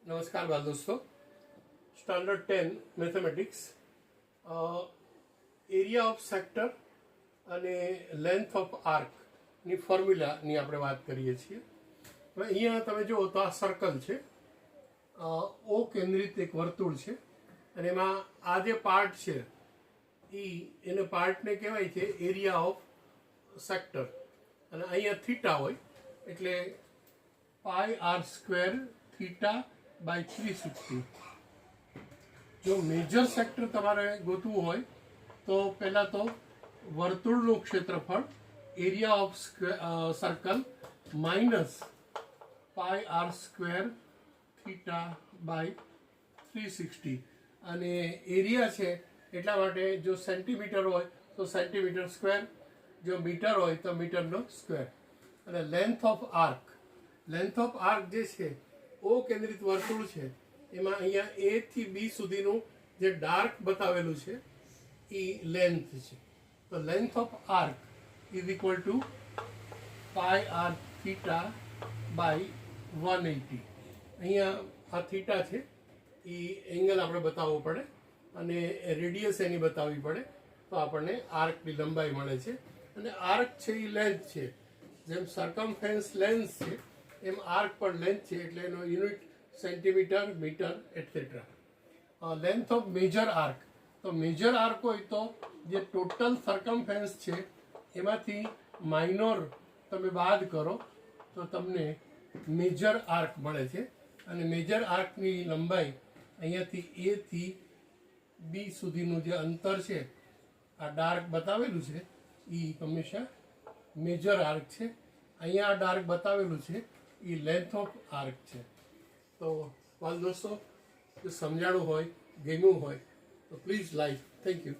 नमस्कार बाल दोस्तों। Standard 10 mathematics area of sector અને લેન્થ ઓફ આર્કની ફોર્મ્યુલાની આપણે વાત કરીએ છીએ। હવે અહીંયા તમે જુઓ તો આ સર્કલ છે, ઓ કેન્દ્રિત એક વર્તુળ છે અને એમાં આ જે પાર્ટ છે એને પાર્ટને કહેવાય છે એરિયા ઓફ સેક્ટર। અને અહીંયા થીટા હોય એટલે પાઈ આર સ્ક્વેર થીટા બાય 360। જો મેજર સેક્ટર તમારે ગોતવું હોય તો પહેલાં તો વર્તુળનું ક્ષેત્રફળ area of circle minus pi r square theta by 360 અને એરિયા છે એટલા માટે જો સેન્ટીમીટર હોય તો સેન્ટીમીટર સ્ક્વેર, જો મીટર હોય તો મીટરનો સ્ક્વેર। અને લેન્થ ઓફ આર્ક જે છે ઓ કેન્દ્રિત વર્તુળ છે એમાં અહીંયા એ થી બી સુધીનું જે ડાર્ક બતાવેલું છે એ લેન્થ છે। તો length of arc is equal to pi r theta by 180। અહીંયા આ થીટા છે એ એંગલ આપણે બતાવવો પડે અને રેડિયસ એની બતાવવી પડે તો આપણને આર્કની લંબાઈ મળે છે। અને આર્ક છે એ લેન્થ છે, જેમ સરકમફરન્સ લેન્થ છે એમ આર્ક પર લેન્થ છે એટલે એનો unit centimetre, metre etcetera. Length of major arc, તો મેજર આર્ક હોય તો જે ટોટલ સરકમફરન્સ છે એમાંથી માઇનોર તમે બાદ કરો તો તમને મેજર આર્ક મળે છે। અને મેજર આર્કની લંબાઈ અહીંયાથી એ થી બી સુધીનું જે અંતર છે આ ડાર્ક બતાવેલું છે એ હંમેશા મેજર આર્ક છે। અહીંયા આ ડાર્ક બતાવેલું છે એ લેન્થ ઓફ આર્ક છે। તો વાલ દોસ્તો જો સમજાણું હોય, ગમ્યું હોય તો પ્લીઝ લાઈક। Thank you.